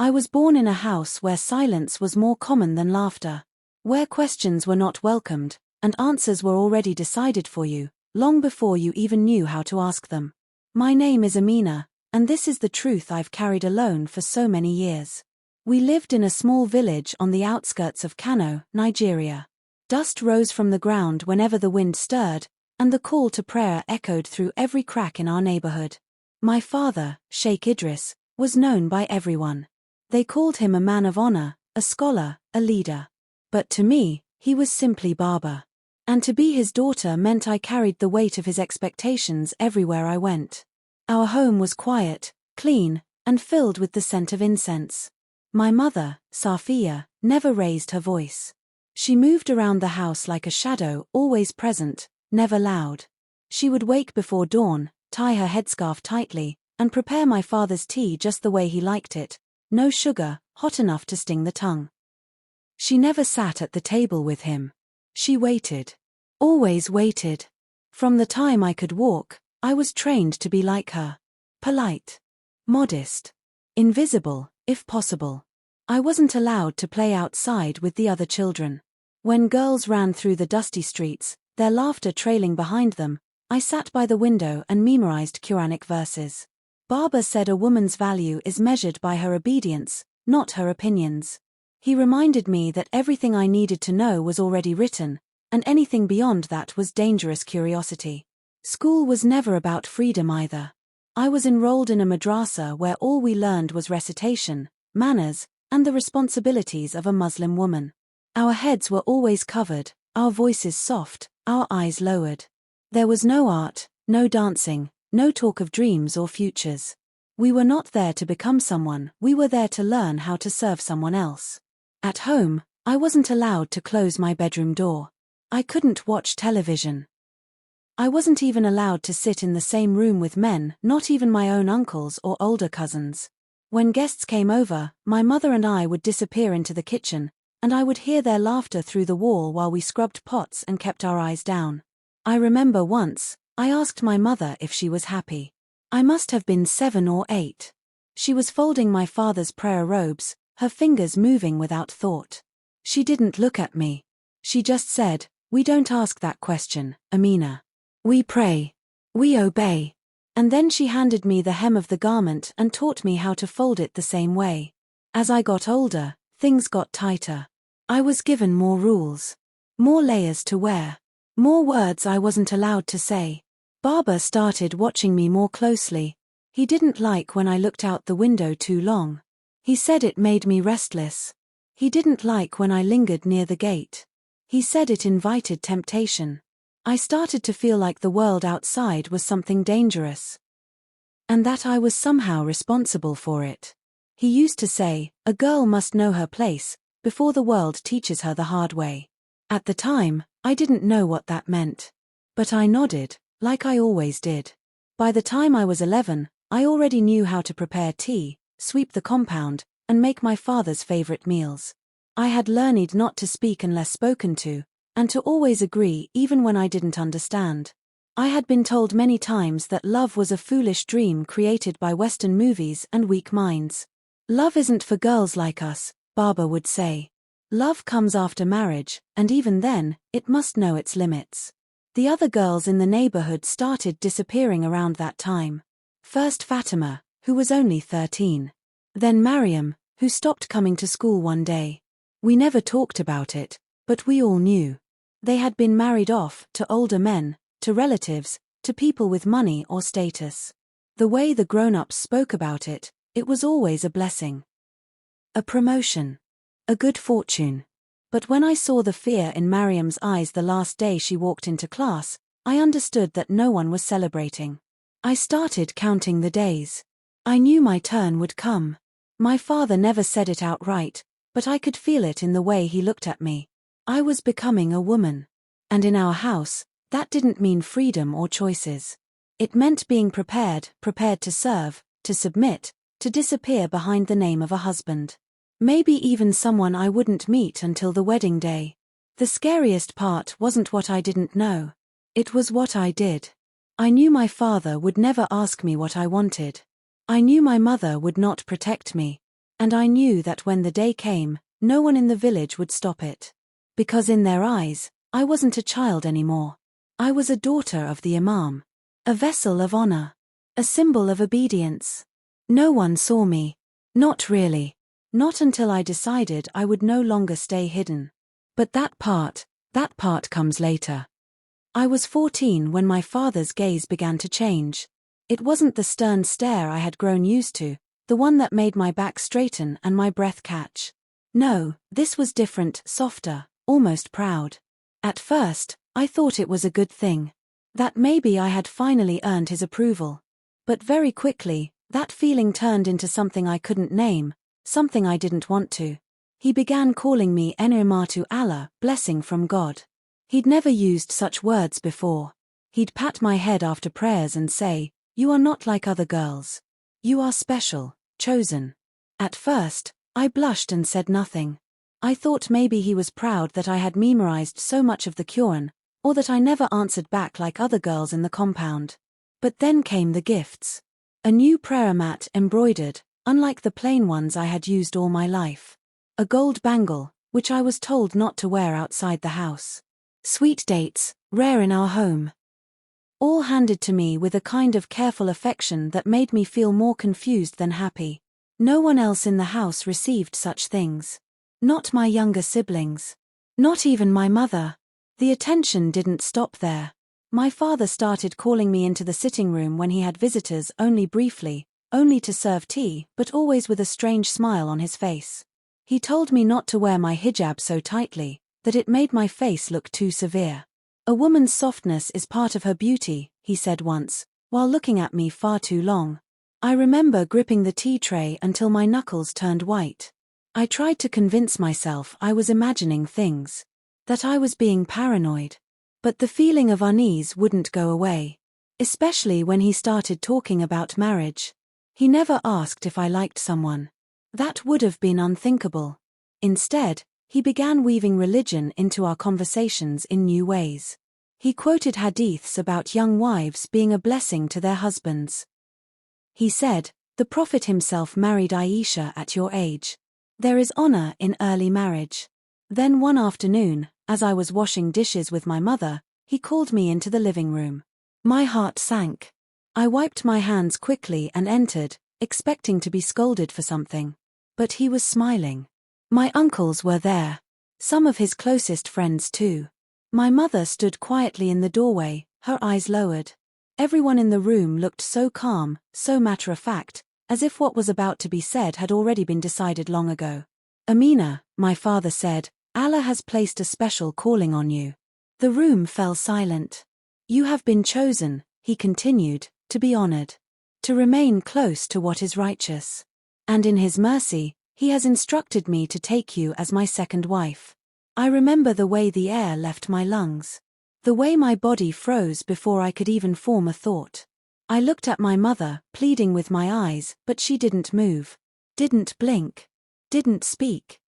I was born in a house where silence was more common than laughter, where questions were not welcomed, and answers were already decided for you, long before you even knew how to ask them. My name is Amina, and this is the truth I've carried alone for so many years. We lived in a small village on the outskirts of Kano, Nigeria. Dust rose from the ground whenever the wind stirred, and the call to prayer echoed through every crack in our neighborhood. My father, Sheikh Idris, was known by everyone. They called him a man of honor, a scholar, a leader. But to me, he was simply Baba. And to be his daughter meant I carried the weight of his expectations everywhere I went. Our home was quiet, clean, and filled with the scent of incense. My mother, Safiya, never raised her voice. She moved around the house like a shadow, always present, never loud. She would wake before dawn, tie her headscarf tightly, and prepare my father's tea just the way he liked it, no sugar, hot enough to sting the tongue. She never sat at the table with him. She waited. Always waited. From the time I could walk, I was trained to be like her. Polite. Modest. Invisible, if possible. I wasn't allowed to play outside with the other children. When girls ran through the dusty streets, their laughter trailing behind them, I sat by the window and memorized Quranic verses. Baba said a woman's value is measured by her obedience, not her opinions. He reminded me that everything I needed to know was already written, and anything beyond that was dangerous curiosity. School was never about freedom either. I was enrolled in a madrasa where all we learned was recitation, manners, and the responsibilities of a Muslim woman. Our heads were always covered, our voices soft, our eyes lowered. There was no art, no dancing, no talk of dreams or futures. We were not there to become someone, we were there to learn how to serve someone else. At home, I wasn't allowed to close my bedroom door. I couldn't watch television. I wasn't even allowed to sit in the same room with men, not even my own uncles or older cousins. When guests came over, my mother and I would disappear into the kitchen, and I would hear their laughter through the wall while we scrubbed pots and kept our eyes down. I remember once, I asked my mother if she was happy. I must have been 7 or 8. She was folding my father's prayer robes, her fingers moving without thought. She didn't look at me. She just said, "We don't ask that question, Amina. We pray. We obey." And then she handed me the hem of the garment and taught me how to fold it the same way. As I got older, things got tighter. I was given more rules. More layers to wear. More words I wasn't allowed to say. Baba started watching me more closely. He didn't like when I looked out the window too long. He said it made me restless. He didn't like when I lingered near the gate. He said it invited temptation. I started to feel like the world outside was something dangerous. And that I was somehow responsible for it. He used to say, "A girl must know her place, before the world teaches her the hard way." At the time, I didn't know what that meant. But I nodded, like I always did. By the time I was 11, I already knew how to prepare tea, sweep the compound, and make my father's favorite meals. I had learned not to speak unless spoken to, and to always agree even when I didn't understand. I had been told many times that love was a foolish dream created by Western movies and weak minds. "Love isn't for girls like us," Baba would say. "Love comes after marriage, and even then, it must know its limits." The other girls in the neighborhood started disappearing around that time. First Fatima, who was only 13. Then Mariam, who stopped coming to school one day. We never talked about it, but we all knew. They had been married off, to older men, to relatives, to people with money or status. The way the grown-ups spoke about it, it was always a blessing. A promotion. A good fortune. But when I saw the fear in Mariam's eyes the last day she walked into class, I understood that no one was celebrating. I started counting the days. I knew my turn would come. My father never said it outright, but I could feel it in the way he looked at me. I was becoming a woman. And in our house, that didn't mean freedom or choices. It meant being prepared to serve, to submit, to disappear behind the name of a husband. Maybe even someone I wouldn't meet until the wedding day. The scariest part wasn't what I didn't know. It was what I did. I knew my father would never ask me what I wanted. I knew my mother would not protect me. And I knew that when the day came, no one in the village would stop it. Because in their eyes, I wasn't a child anymore. I was a daughter of the imam. A vessel of honor. A symbol of obedience. No one saw me. Not really. Not until I decided I would no longer stay hidden. But that part comes later. I was 14 when my father's gaze began to change. It wasn't the stern stare I had grown used to, the one that made my back straighten and my breath catch. No, this was different, softer, almost proud. At first, I thought it was a good thing. That maybe I had finally earned his approval. But very quickly, that feeling turned into something I couldn't name, something I didn't want to. He began calling me Enirmatu Allah, blessing from God. He'd never used such words before. He'd pat my head after prayers and say, "You are not like other girls. You are special, chosen." At first, I blushed and said nothing. I thought maybe he was proud that I had memorized so much of the Quran, or that I never answered back like other girls in the compound. But then came the gifts. A new prayer mat embroidered, unlike the plain ones I had used all my life. A gold bangle, which I was told not to wear outside the house. Sweet dates, rare in our home. All handed to me with a kind of careful affection that made me feel more confused than happy. No one else in the house received such things. Not my younger siblings. Not even my mother. The attention didn't stop there. My father started calling me into the sitting room when he had visitors only briefly, only to serve tea, but always with a strange smile on his face. He told me not to wear my hijab so tightly, that it made my face look too severe. A woman's softness is part of her beauty, he said once, while looking at me far too long. I remember gripping the tea tray until my knuckles turned white. I tried to convince myself I was imagining things, that I was being paranoid. But the feeling of unease wouldn't go away. Especially when he started talking about marriage. He never asked if I liked someone. That would have been unthinkable. Instead, he began weaving religion into our conversations in new ways. He quoted hadiths about young wives being a blessing to their husbands. He said, "The Prophet himself married Aisha at your age. There is honor in early marriage." Then one afternoon, as I was washing dishes with my mother, he called me into the living room. My heart sank. I wiped my hands quickly and entered, expecting to be scolded for something. But he was smiling. My uncles were there. Some of his closest friends too. My mother stood quietly in the doorway, her eyes lowered. Everyone in the room looked so calm, so matter-of-fact, as if what was about to be said had already been decided long ago. "Amina," my father said, "Allah has placed a special calling on you." The room fell silent. "You have been chosen," he continued, "to be honored. To remain close to what is righteous. And in his mercy, he has instructed me to take you as my second wife." I remember the way the air left my lungs. The way my body froze before I could even form a thought. I looked at my mother, pleading with my eyes, but she didn't move. Didn't blink. Didn't speak.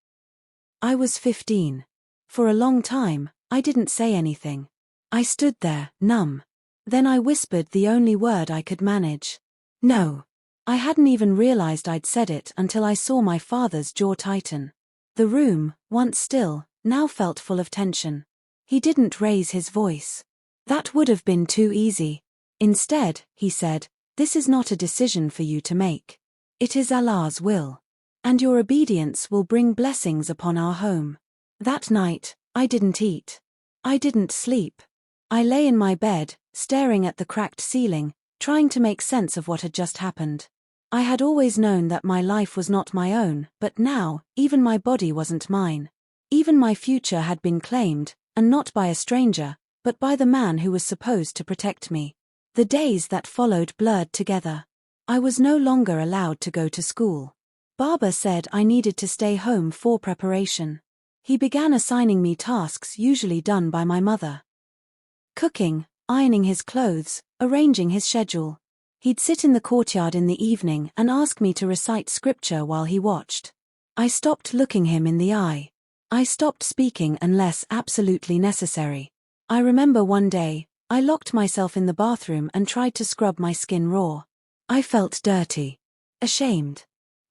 I was 15. For a long time, I didn't say anything. I stood there, numb. Then I whispered the only word I could manage. "No." I hadn't even realized I'd said it until I saw my father's jaw tighten. The room, once still, now felt full of tension. He didn't raise his voice. That would have been too easy. Instead, he said, "This is not a decision for you to make. It is Allah's will. And your obedience will bring blessings upon our home." That night, I didn't eat. I didn't sleep. I lay in my bed, staring at the cracked ceiling, trying to make sense of what had just happened. I had always known that my life was not my own, but now, even my body wasn't mine. Even my future had been claimed, and not by a stranger, but by the man who was supposed to protect me. The days that followed blurred together. I was no longer allowed to go to school. Baba said I needed to stay home for preparation. He began assigning me tasks usually done by my mother. Cooking, ironing his clothes, arranging his schedule. He'd sit in the courtyard in the evening and ask me to recite scripture while he watched. I stopped looking him in the eye. I stopped speaking unless absolutely necessary. I remember one day, I locked myself in the bathroom and tried to scrub my skin raw. I felt dirty. Ashamed.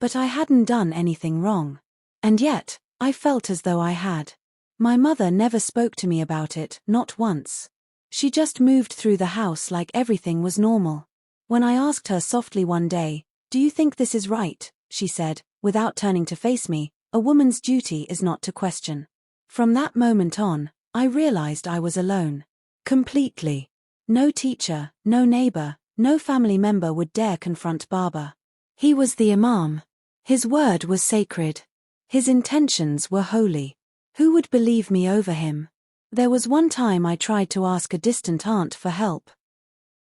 But I hadn't done anything wrong. And yet, I felt as though I had. My mother never spoke to me about it, not once. She just moved through the house like everything was normal. When I asked her softly one day, "Do you think this is right?" she said, without turning to face me, "A woman's duty is not to question." From that moment on, I realized I was alone. Completely. No teacher, no neighbor, no family member would dare confront Baba. He was the imam. His word was sacred. His intentions were holy. Who would believe me over him? There was one time I tried to ask a distant aunt for help.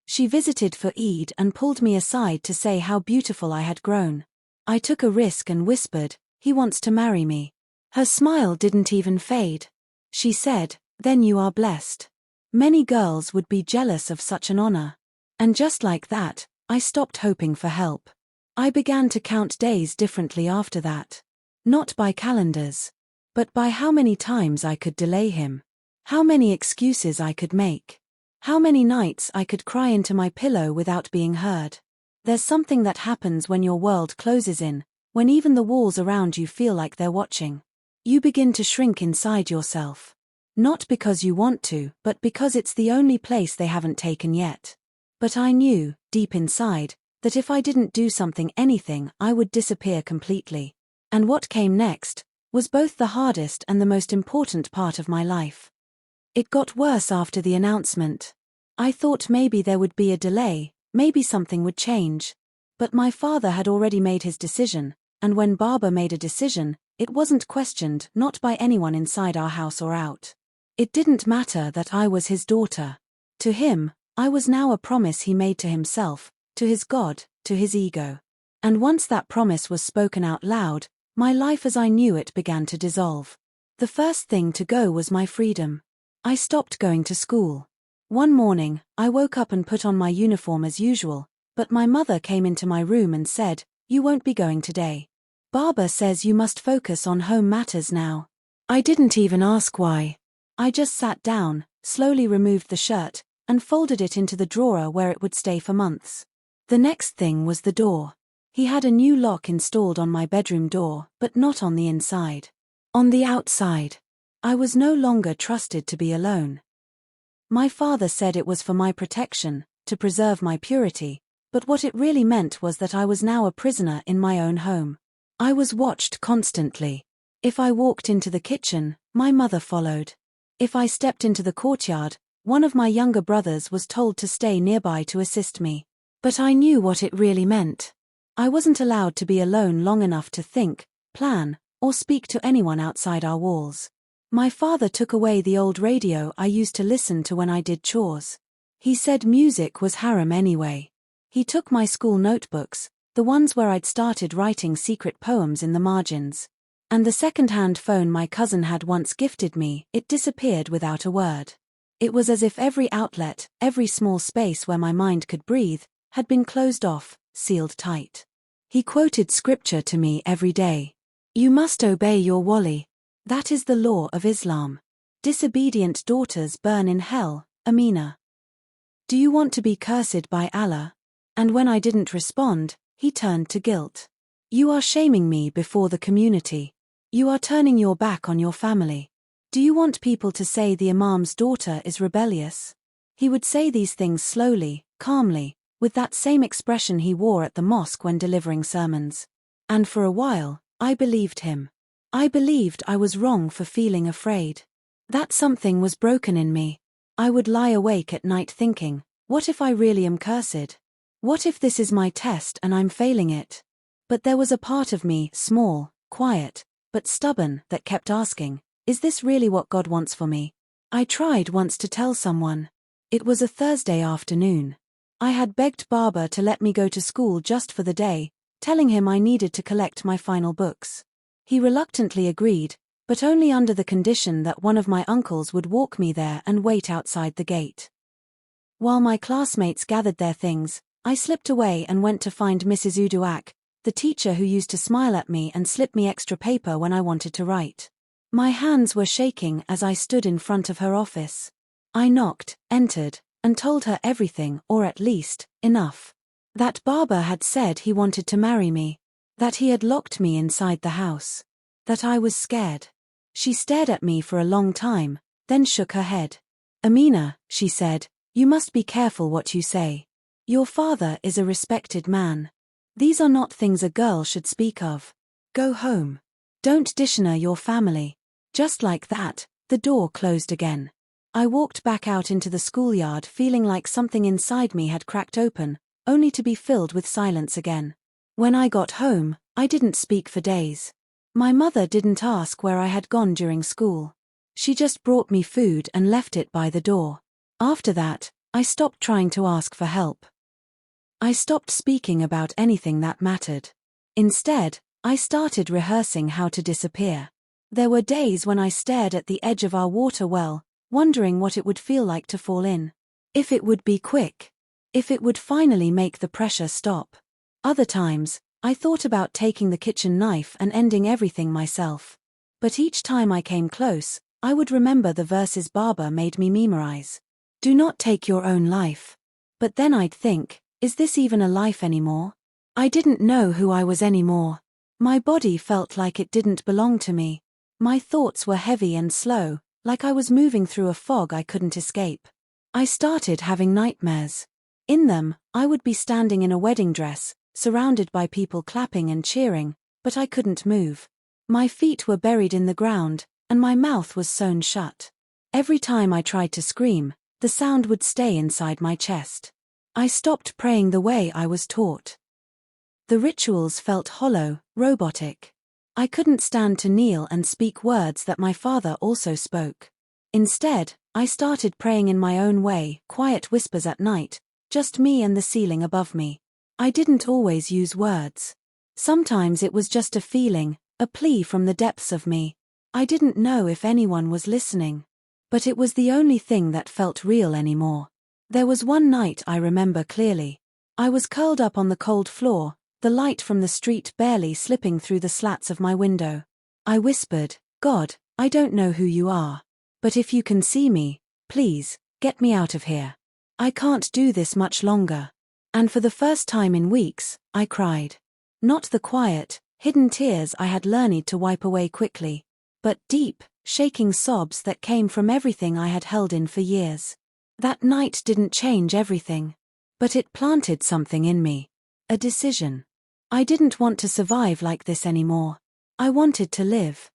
She visited for Eid and pulled me aside to say how beautiful I had grown. I took a risk and whispered, "He wants to marry me." Her smile didn't even fade. She said, "Then you are blessed." Many girls would be jealous of such an honor. And just like that, I stopped hoping for help. I began to count days differently after that. Not by calendars, but by how many times I could delay him. How many excuses I could make. How many nights I could cry into my pillow without being heard. There's something that happens when your world closes in, when even the walls around you feel like they're watching. You begin to shrink inside yourself. Not because you want to, but because it's the only place they haven't taken yet. But I knew, deep inside, that if I didn't do anything, I would disappear completely. And what came next was both the hardest and the most important part of my life. It got worse after the announcement. I thought maybe there would be a delay, maybe something would change. But my father had already made his decision, and when Baba made a decision, it wasn't questioned, not by anyone inside our house or out. It didn't matter that I was his daughter. To him, I was now a promise he made to himself, to his God, to his ego. And once that promise was spoken out loud, my life as I knew it began to dissolve. The first thing to go was my freedom. I stopped going to school. One morning, I woke up and put on my uniform as usual, but my mother came into my room and said, "You won't be going today. Baba says you must focus on home matters now." I didn't even ask why. I just sat down, slowly removed the shirt, and folded it into the drawer where it would stay for months. The next thing was the door. He had a new lock installed on my bedroom door, but not on the inside. On the outside. I was no longer trusted to be alone. My father said it was for my protection, to preserve my purity, but what it really meant was that I was now a prisoner in my own home. I was watched constantly. If I walked into the kitchen, my mother followed. If I stepped into the courtyard, one of my younger brothers was told to stay nearby to assist me. But I knew what it really meant. I wasn't allowed to be alone long enough to think, plan, or speak to anyone outside our walls. My father took away the old radio I used to listen to when I did chores. He said music was haram anyway. He took my school notebooks, the ones where I'd started writing secret poems in the margins. And the second-hand phone my cousin had once gifted me, it disappeared without a word. It was as if every outlet, every small space where my mind could breathe, had been closed off, sealed tight. He quoted scripture to me every day. "You must obey your wali. That is the law of Islam. Disobedient daughters burn in hell, Amina. Do you want to be cursed by Allah?" And when I didn't respond, he turned to guilt. "You are shaming me before the community. You are turning your back on your family. Do you want people to say the imam's daughter is rebellious?" He would say these things slowly, calmly, with that same expression he wore at the mosque when delivering sermons. And for a while, I believed him. I believed I was wrong for feeling afraid. That something was broken in me. I would lie awake at night thinking, what if I really am cursed? What if this is my test and I'm failing it? But there was a part of me, small, quiet, but stubborn, that kept asking, is this really what God wants for me? I tried once to tell someone. It was a Thursday afternoon. I had begged Baba to let me go to school just for the day, telling him I needed to collect my final books. He reluctantly agreed, but only under the condition that one of my uncles would walk me there and wait outside the gate. While my classmates gathered their things, I slipped away and went to find Mrs. Uduak, the teacher who used to smile at me and slip me extra paper when I wanted to write. My hands were shaking as I stood in front of her office. I knocked, entered, and told her everything, or at least, enough. That Baba had said he wanted to marry me. That he had locked me inside the house. That I was scared. She stared at me for a long time, then shook her head. Amina, she said, you must be careful what you say. Your father is a respected man. These are not things a girl should speak of. Go home. Don't dishonor your family. Just like that, the door closed again. I walked back out into the schoolyard feeling like something inside me had cracked open, only to be filled with silence again. When I got home, I didn't speak for days. My mother didn't ask where I had gone during school. She just brought me food and left it by the door. After that, I stopped trying to ask for help. I stopped speaking about anything that mattered. Instead, I started rehearsing how to disappear. There were days when I stared at the edge of our water well, wondering what it would feel like to fall in. If it would be quick. If it would finally make the pressure stop. Other times, I thought about taking the kitchen knife and ending everything myself. But each time I came close, I would remember the verses Baba made me memorize. Do not take your own life. But then I'd think, is this even a life anymore? I didn't know who I was anymore. My body felt like it didn't belong to me. My thoughts were heavy and slow, like I was moving through a fog I couldn't escape. I started having nightmares. In them, I would be standing in a wedding dress, surrounded by people clapping and cheering, but I couldn't move. My feet were buried in the ground, and my mouth was sewn shut. Every time I tried to scream, the sound would stay inside my chest. I stopped praying the way I was taught. The rituals felt hollow, robotic. I couldn't stand to kneel and speak words that my father also spoke. Instead, I started praying in my own way, quiet whispers at night, just me and the ceiling above me. I didn't always use words. Sometimes it was just a feeling, a plea from the depths of me. I didn't know if anyone was listening. But it was the only thing that felt real anymore. There was one night I remember clearly. I was curled up on the cold floor, the light from the street barely slipping through the slats of my window. I whispered, God, I don't know who you are. But if you can see me, please, get me out of here. I can't do this much longer. And for the first time in weeks, I cried. Not the quiet, hidden tears I had learned to wipe away quickly, but deep, shaking sobs that came from everything I had held in for years. That night didn't change everything. But it planted something in me. A decision. I didn't want to survive like this anymore. I wanted to live.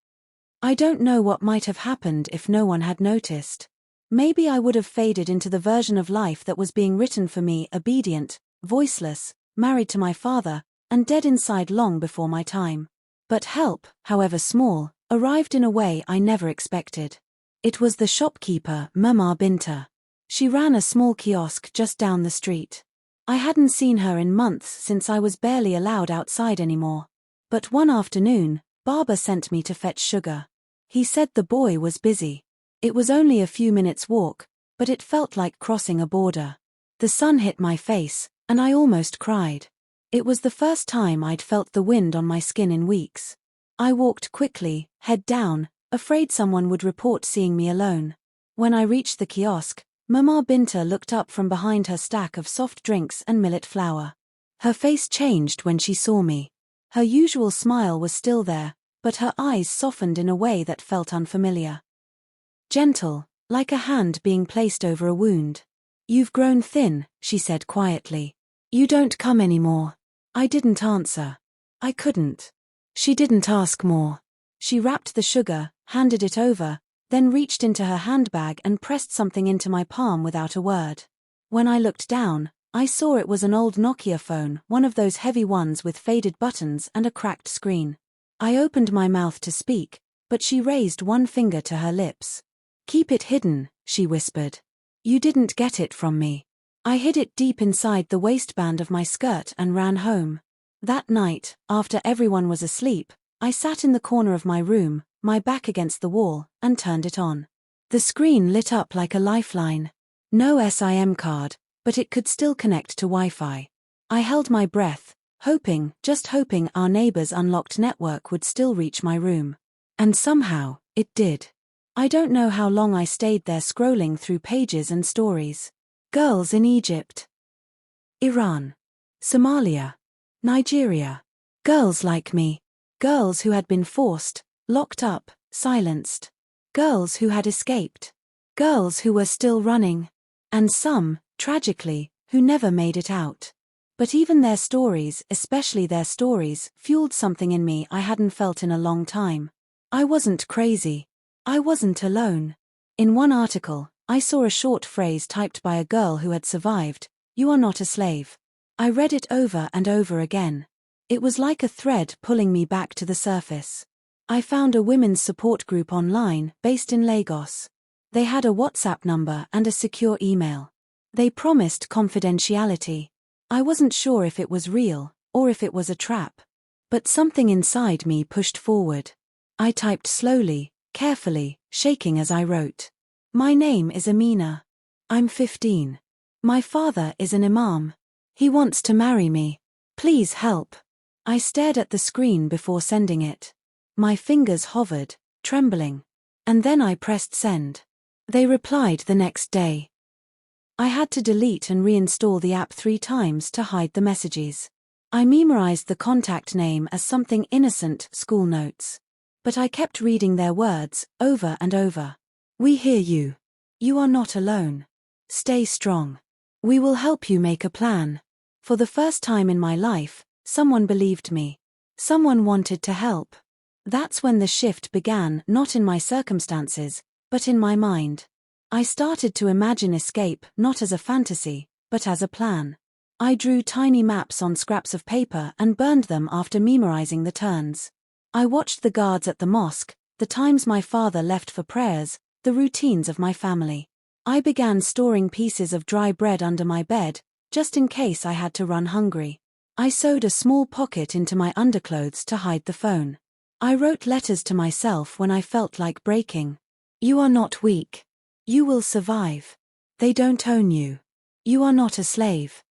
I don't know what might have happened if no one had noticed. Maybe I would have faded into the version of life that was being written for me, obedient, voiceless, married to my father, and dead inside long before my time. But help, however small, arrived in a way I never expected. It was the shopkeeper, Mama Binta. She ran a small kiosk just down the street. I hadn't seen her in months since I was barely allowed outside anymore. But one afternoon, Baba sent me to fetch sugar. He said the boy was busy. It was only a few minutes' walk, but it felt like crossing a border. The sun hit my face, and I almost cried. It was the first time I'd felt the wind on my skin in weeks. I walked quickly, head down, afraid someone would report seeing me alone. When I reached the kiosk, Mama Binta looked up from behind her stack of soft drinks and millet flour. Her face changed when she saw me. Her usual smile was still there, but her eyes softened in a way that felt unfamiliar. Gentle, like a hand being placed over a wound. You've grown thin, she said quietly. You don't come anymore. I didn't answer. I couldn't. She didn't ask more. She wrapped the sugar, handed it over, then reached into her handbag and pressed something into my palm without a word. When I looked down, I saw it was an old Nokia phone, one of those heavy ones with faded buttons and a cracked screen. I opened my mouth to speak, but she raised one finger to her lips. Keep it hidden, she whispered. You didn't get it from me. I hid it deep inside the waistband of my skirt and ran home. That night, after everyone was asleep, I sat in the corner of my room, my back against the wall, and turned it on. The screen lit up like a lifeline. No SIM card, but it could still connect to Wi-Fi. I held my breath, hoping, just hoping our neighbor's unlocked network would still reach my room. And somehow, it did. I don't know how long I stayed there scrolling through pages and stories. Girls in Egypt, Iran, Somalia, Nigeria. Girls like me. Girls who had been forced, locked up, silenced. Girls who had escaped. Girls who were still running. And some, tragically, who never made it out. But even their stories, especially their stories, fueled something in me I hadn't felt in a long time. I wasn't crazy. I wasn't alone. In one article, I saw a short phrase typed by a girl who had survived: "You are not a slave." I read it over and over again. It was like a thread pulling me back to the surface. I found a women's support group online, based in Lagos. They had a WhatsApp number and a secure email. They promised confidentiality. I wasn't sure if it was real, or if it was a trap. But something inside me pushed forward. I typed slowly, carefully, shaking as I wrote. My name is Amina. I'm 15. My father is an imam. He wants to marry me. Please help. I stared at the screen before sending it. My fingers hovered, trembling. And then I pressed send. They replied the next day. I had to delete and reinstall the app 3 times to hide the messages. I memorized the contact name as something innocent, school notes. But I kept reading their words, over and over. We hear you. You are not alone. Stay strong. We will help you make a plan. For the first time in my life, someone believed me. Someone wanted to help. That's when the shift began, not in my circumstances, but in my mind. I started to imagine escape not as a fantasy, but as a plan. I drew tiny maps on scraps of paper and burned them after memorizing the turns. I watched the guards at the mosque, the times my father left for prayers, the routines of my family. I began storing pieces of dry bread under my bed, just in case I had to run hungry. I sewed a small pocket into my underclothes to hide the phone. I wrote letters to myself when I felt like breaking. You are not weak. You will survive. They don't own you. You are not a slave.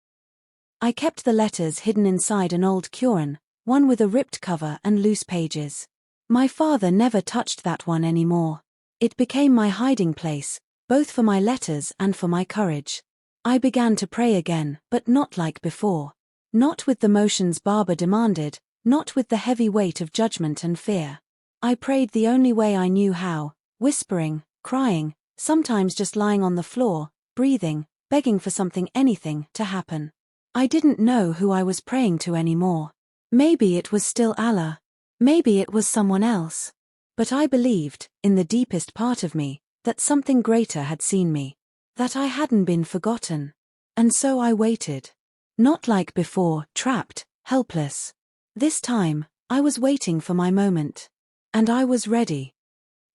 I kept the letters hidden inside an old Quran, one with a ripped cover and loose pages. My father never touched that one anymore. It became my hiding place, both for my letters and for my courage. I began to pray again, but not like before. Not with the motions Baba demanded, not with the heavy weight of judgment and fear. I prayed the only way I knew how, whispering, crying, sometimes just lying on the floor, breathing, begging for something, anything, to happen. I didn't know who I was praying to anymore. Maybe it was still Allah. Maybe it was someone else. But I believed, in the deepest part of me, that something greater had seen me. That I hadn't been forgotten. And so I waited. Not like before, trapped, helpless. This time, I was waiting for my moment. And I was ready.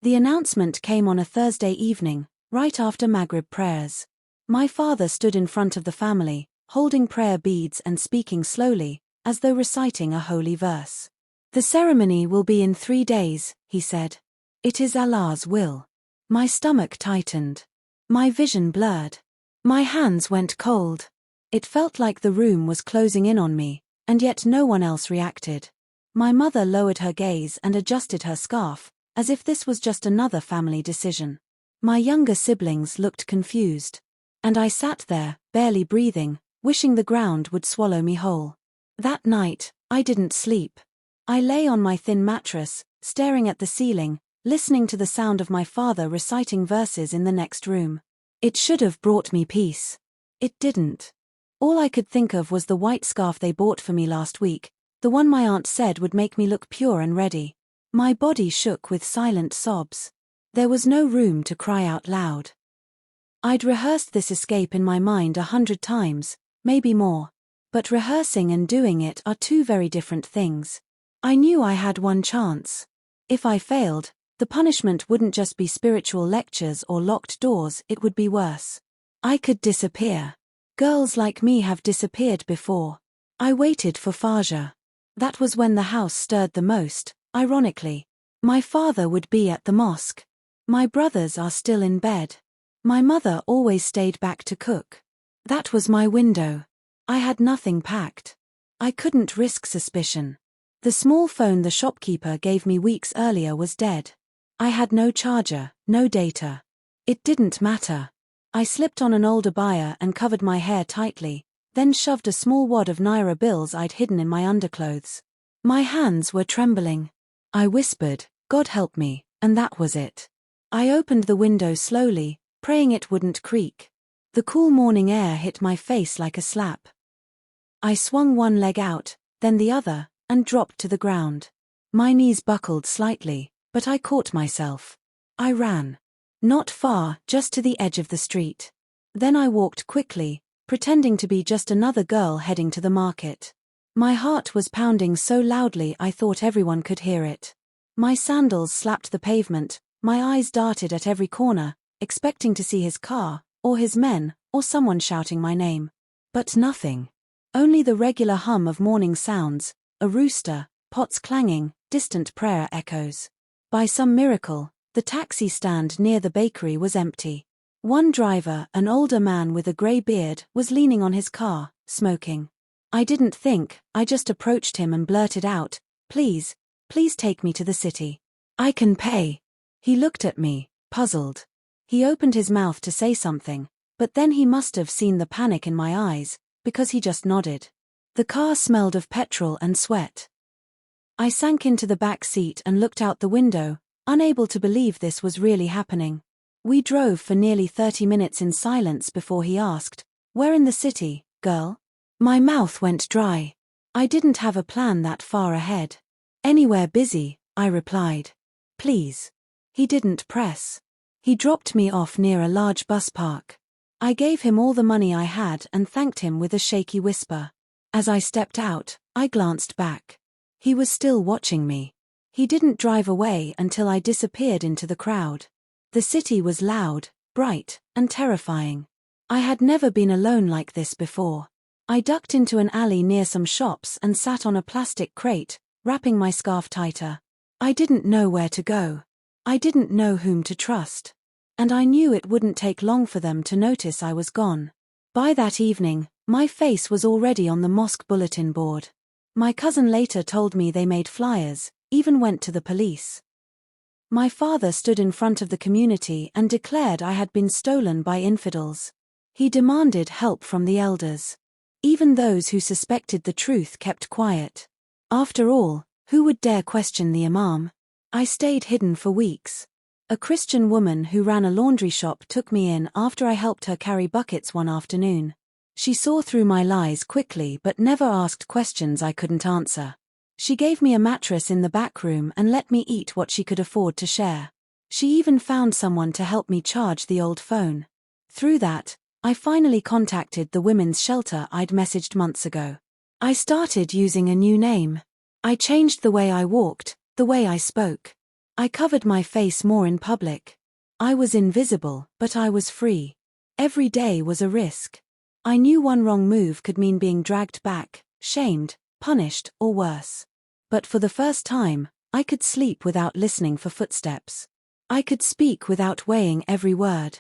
The announcement came on a Thursday evening, right after Maghrib prayers. My father stood in front of the family, holding prayer beads and speaking slowly, as though reciting a holy verse. The ceremony will be in 3 days, he said. It is Allah's will. My stomach tightened. My vision blurred. My hands went cold. It felt like the room was closing in on me, and yet no one else reacted. My mother lowered her gaze and adjusted her scarf, as if this was just another family decision. My younger siblings looked confused. And I sat there, barely breathing, wishing the ground would swallow me whole. That night, I didn't sleep. I lay on my thin mattress, staring at the ceiling, listening to the sound of my father reciting verses in the next room. It should have brought me peace. It didn't. All I could think of was the white scarf they bought for me last week, the one my aunt said would make me look pure and ready. My body shook with silent sobs. There was no room to cry out loud. I'd rehearsed this escape in my mind 100 times, maybe more. But rehearsing and doing it are 2 very different things. I knew I had one chance. If I failed, the punishment wouldn't just be spiritual lectures or locked doors, it would be worse. I could disappear. Girls like me have disappeared before. I waited for Fajr. That was when the house stirred the most, ironically. My father would be at the mosque. My brothers are still in bed. My mother always stayed back to cook. That was my window. I had nothing packed. I couldn't risk suspicion. The small phone the shopkeeper gave me weeks earlier was dead. I had no charger, no data. It didn't matter. I slipped on an old abaya and covered my hair tightly, then shoved a small wad of Naira bills I'd hidden in my underclothes. My hands were trembling. I whispered, "God help me," and that was it. I opened the window slowly, praying it wouldn't creak. The cool morning air hit my face like a slap. I swung one leg out, then the other, and dropped to the ground. My knees buckled slightly, but I caught myself. I ran. Not far, just to the edge of the street. Then I walked quickly, pretending to be just another girl heading to the market. My heart was pounding so loudly I thought everyone could hear it. My sandals slapped the pavement, my eyes darted at every corner, expecting to see his car, or his men, or someone shouting my name. But nothing. Only the regular hum of morning sounds, a rooster, pots clanging, distant prayer echoes. By some miracle, the taxi stand near the bakery was empty. One driver, an older man with a grey beard, was leaning on his car, smoking. I didn't think, I just approached him and blurted out, "Please, please take me to the city. I can pay." He looked at me, puzzled. He opened his mouth to say something, but then he must have seen the panic in my eyes, because he just nodded. The car smelled of petrol and sweat. I sank into the back seat and looked out the window, unable to believe this was really happening. We drove for nearly 30 minutes in silence before he asked, "Where in the city, girl?" My mouth went dry. I didn't have a plan that far ahead. "Anywhere busy," I replied. "Please." He didn't press. He dropped me off near a large bus park. I gave him all the money I had and thanked him with a shaky whisper. As I stepped out, I glanced back. He was still watching me. He didn't drive away until I disappeared into the crowd. The city was loud, bright, and terrifying. I had never been alone like this before. I ducked into an alley near some shops and sat on a plastic crate, wrapping my scarf tighter. I didn't know where to go. I didn't know whom to trust. And I knew it wouldn't take long for them to notice I was gone. By that evening, my face was already on the mosque bulletin board. My cousin later told me they made flyers, even went to the police. My father stood in front of the community and declared I had been stolen by infidels. He demanded help from the elders. Even those who suspected the truth kept quiet. After all, who would dare question the imam? I stayed hidden for weeks. A Christian woman who ran a laundry shop took me in after I helped her carry buckets one afternoon. She saw through my lies quickly but never asked questions I couldn't answer. She gave me a mattress in the back room and let me eat what she could afford to share. She even found someone to help me charge the old phone. Through that, I finally contacted the women's shelter I'd messaged months ago. I started using a new name. I changed the way I walked, the way I spoke. I covered my face more in public. I was invisible, but I was free. Every day was a risk. I knew one wrong move could mean being dragged back, shamed, punished, or worse. But for the first time, I could sleep without listening for footsteps. I could speak without weighing every word.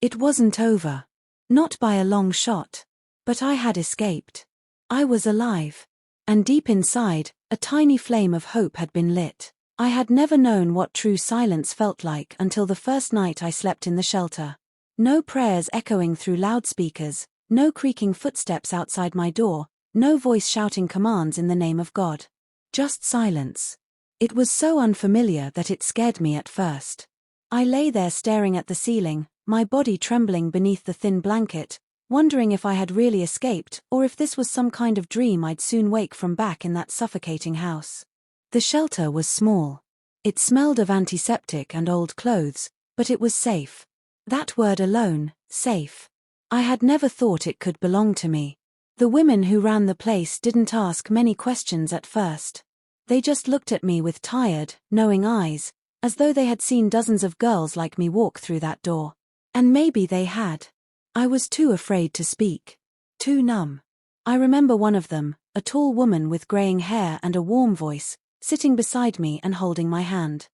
It wasn't over. Not by a long shot. But I had escaped. I was alive. And deep inside, a tiny flame of hope had been lit. I had never known what true silence felt like until the first night I slept in the shelter. No prayers echoing through loudspeakers, no creaking footsteps outside my door, no voice shouting commands in the name of God. Just silence. It was so unfamiliar that it scared me at first. I lay there staring at the ceiling, my body trembling beneath the thin blanket, wondering if I had really escaped or if this was some kind of dream I'd soon wake from back in that suffocating house. The shelter was small. It smelled of antiseptic and old clothes, but it was safe. That word alone, safe. I had never thought it could belong to me. The women who ran the place didn't ask many questions at first. They just looked at me with tired, knowing eyes, as though they had seen dozens of girls like me walk through that door. And maybe they had. I was too afraid to speak. Too numb. I remember one of them, a tall woman with graying hair and a warm voice, sitting beside me and holding my hand.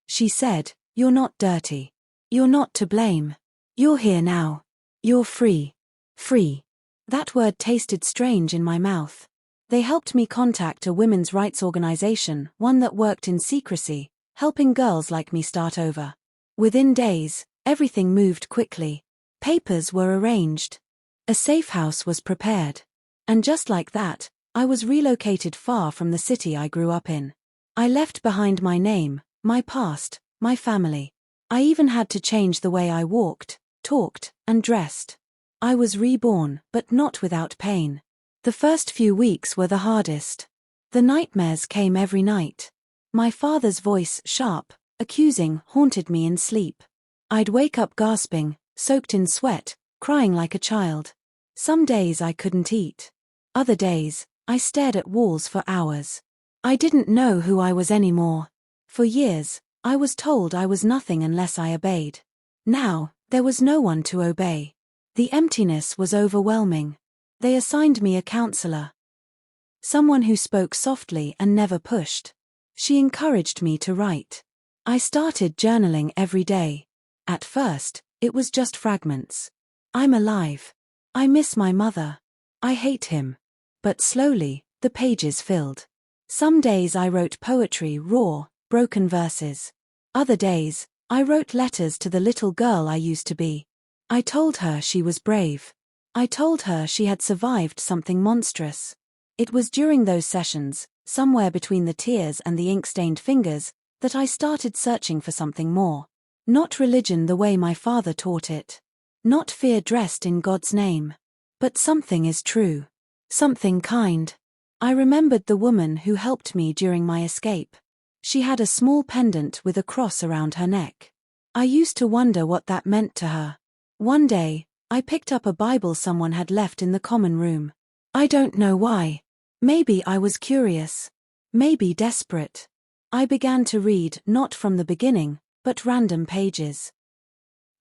She said, "You're not dirty. You're not to blame. You're here now. You're free. Free." That word tasted strange in my mouth. They helped me contact a women's rights organization, one that worked in secrecy, helping girls like me start over. Within days, everything moved quickly. Papers were arranged. A safe house was prepared. And just like that, I was relocated far from the city I grew up in. I left behind my name, my past, my family. I even had to change the way I walked, talked, and dressed. I was reborn, but not without pain. The first few weeks were the hardest. The nightmares came every night. My father's voice, sharp, accusing, haunted me in sleep. I'd wake up gasping, soaked in sweat, crying like a child. Some days I couldn't eat. Other days, I stared at walls for hours. I didn't know who I was anymore. For years, I was told I was nothing unless I obeyed. Now, there was no one to obey. The emptiness was overwhelming. They assigned me a counselor. Someone who spoke softly and never pushed. She encouraged me to write. I started journaling every day. At first, it was just fragments. I'm alive. I miss my mother. I hate him. But slowly, the pages filled. Some days I wrote poetry, raw, broken verses. Other days, I wrote letters to the little girl I used to be. I told her she was brave. I told her she had survived something monstrous. It was during those sessions, somewhere between the tears and the ink-stained fingers, that I started searching for something more. Not religion the way my father taught it. Not fear dressed in God's name. But something is true. Something kind. I remembered the woman who helped me during my escape. She had a small pendant with a cross around her neck. I used to wonder what that meant to her. One day, I picked up a Bible someone had left in the common room. I don't know why. Maybe I was curious. Maybe desperate. I began to read not from the beginning, but random pages.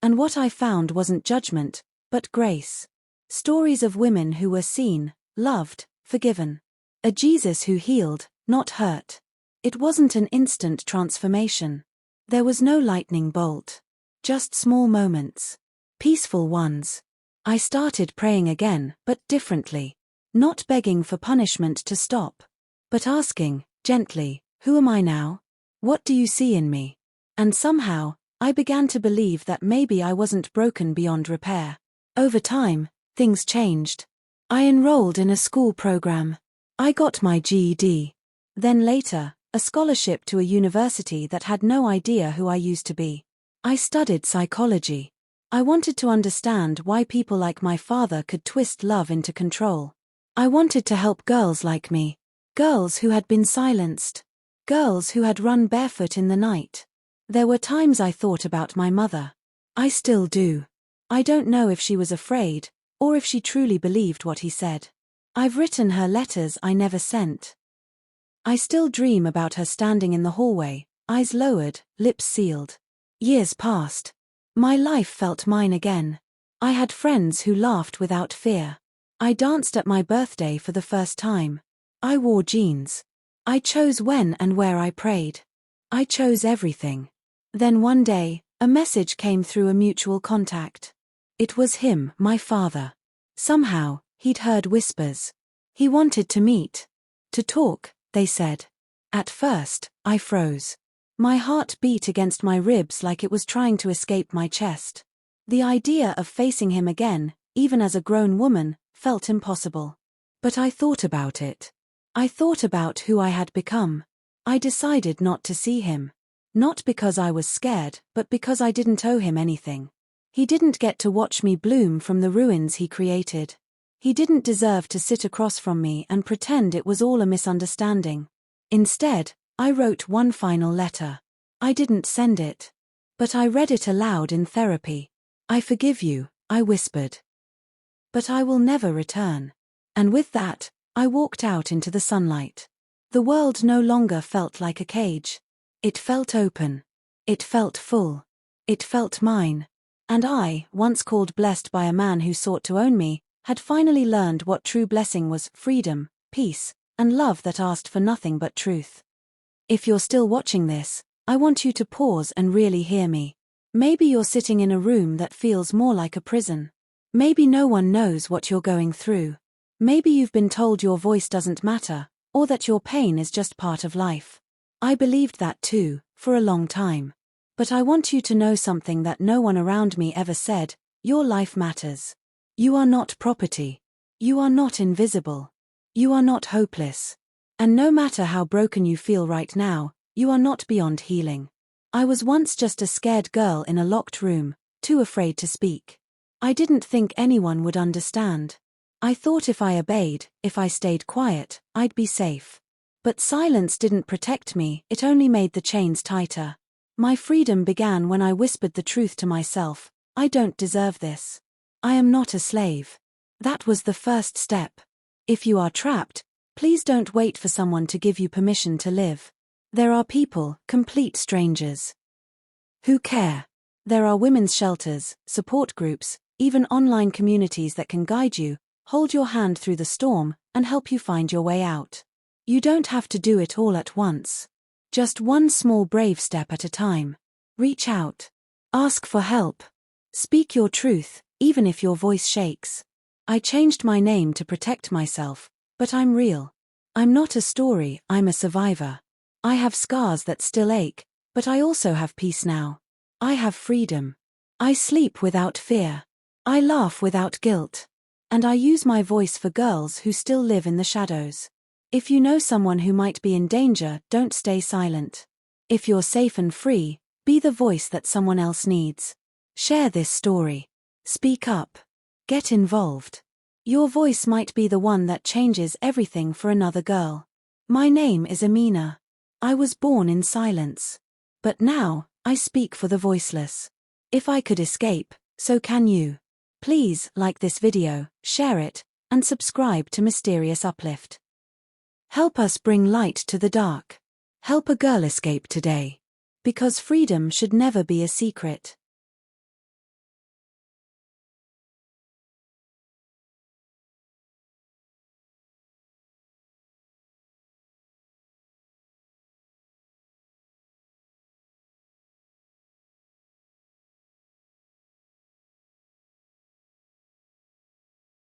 And what I found wasn't judgment, but grace. Stories of women who were seen, loved, forgiven. A Jesus who healed, not hurt. It wasn't an instant transformation. There was no lightning bolt. Just small moments. Peaceful ones. I started praying again, but differently. Not begging for punishment to stop. But asking, gently, who am I now? What do you see in me? And somehow, I began to believe that maybe I wasn't broken beyond repair. Over time, things changed. I enrolled in a school program. I got my GED. Then later, a scholarship to a university that had no idea who I used to be. I studied psychology. I wanted to understand why people like my father could twist love into control. I wanted to help girls like me. Girls who had been silenced. Girls who had run barefoot in the night. There were times I thought about my mother. I still do. I don't know if she was afraid, or if she truly believed what he said. I've written her letters I never sent. I still dream about her standing in the hallway, eyes lowered, lips sealed. Years passed. My life felt mine again. I had friends who laughed without fear. I danced at my birthday for the first time. I wore jeans. I chose when and where I prayed. I chose everything. Then one day, a message came through a mutual contact. It was him, my father. Somehow, he'd heard whispers. He wanted to meet. To talk, they said. At first, I froze. My heart beat against my ribs like it was trying to escape my chest. The idea of facing him again, even as a grown woman, felt impossible. But I thought about it. I thought about who I had become. I decided not to see him. Not because I was scared, but because I didn't owe him anything. He didn't get to watch me bloom from the ruins he created. He didn't deserve to sit across from me and pretend it was all a misunderstanding. Instead, I wrote one final letter. I didn't send it. But I read it aloud in therapy. I forgive you, I whispered. But I will never return. And with that, I walked out into the sunlight. The world no longer felt like a cage. It felt open. It felt full. It felt mine. And I, once called blessed by a man who sought to own me, had finally learned what true blessing was: freedom, peace, and love that asked for nothing but truth. If you're still watching this, I want you to pause and really hear me. Maybe you're sitting in a room that feels more like a prison. Maybe no one knows what you're going through. Maybe you've been told your voice doesn't matter, or that your pain is just part of life. I believed that too, for a long time. But I want you to know something that no one around me ever said: your life matters. You are not property. You are not invisible. You are not hopeless. And no matter how broken you feel right now, you are not beyond healing. I was once just a scared girl in a locked room, too afraid to speak. I didn't think anyone would understand. I thought if I obeyed, if I stayed quiet, I'd be safe. But silence didn't protect me, it only made the chains tighter. My freedom began when I whispered the truth to myself: I don't deserve this. I am not a slave. That was the first step. If you are trapped, please don't wait for someone to give you permission to live. There are people, complete strangers, who care. There are women's shelters, support groups, even online communities that can guide you, hold your hand through the storm, and help you find your way out. You don't have to do it all at once. Just one small brave step at a time. Reach out. Ask for help. Speak your truth, even if your voice shakes. I changed my name to protect myself, but I'm real. I'm not a story, I'm a survivor. I have scars that still ache, but I also have peace now. I have freedom. I sleep without fear. I laugh without guilt. And I use my voice for girls who still live in the shadows. If you know someone who might be in danger, don't stay silent. If you're safe and free, be the voice that someone else needs. Share this story. Speak up. Get involved. Your voice might be the one that changes everything for another girl. My name is Amina. I was born in silence. But now, I speak for the voiceless. If I could escape, so can you. Please like this video, share it, and subscribe to Mysterious Uplift. Help us bring light to the dark. Help a girl escape today. Because freedom should never be a secret.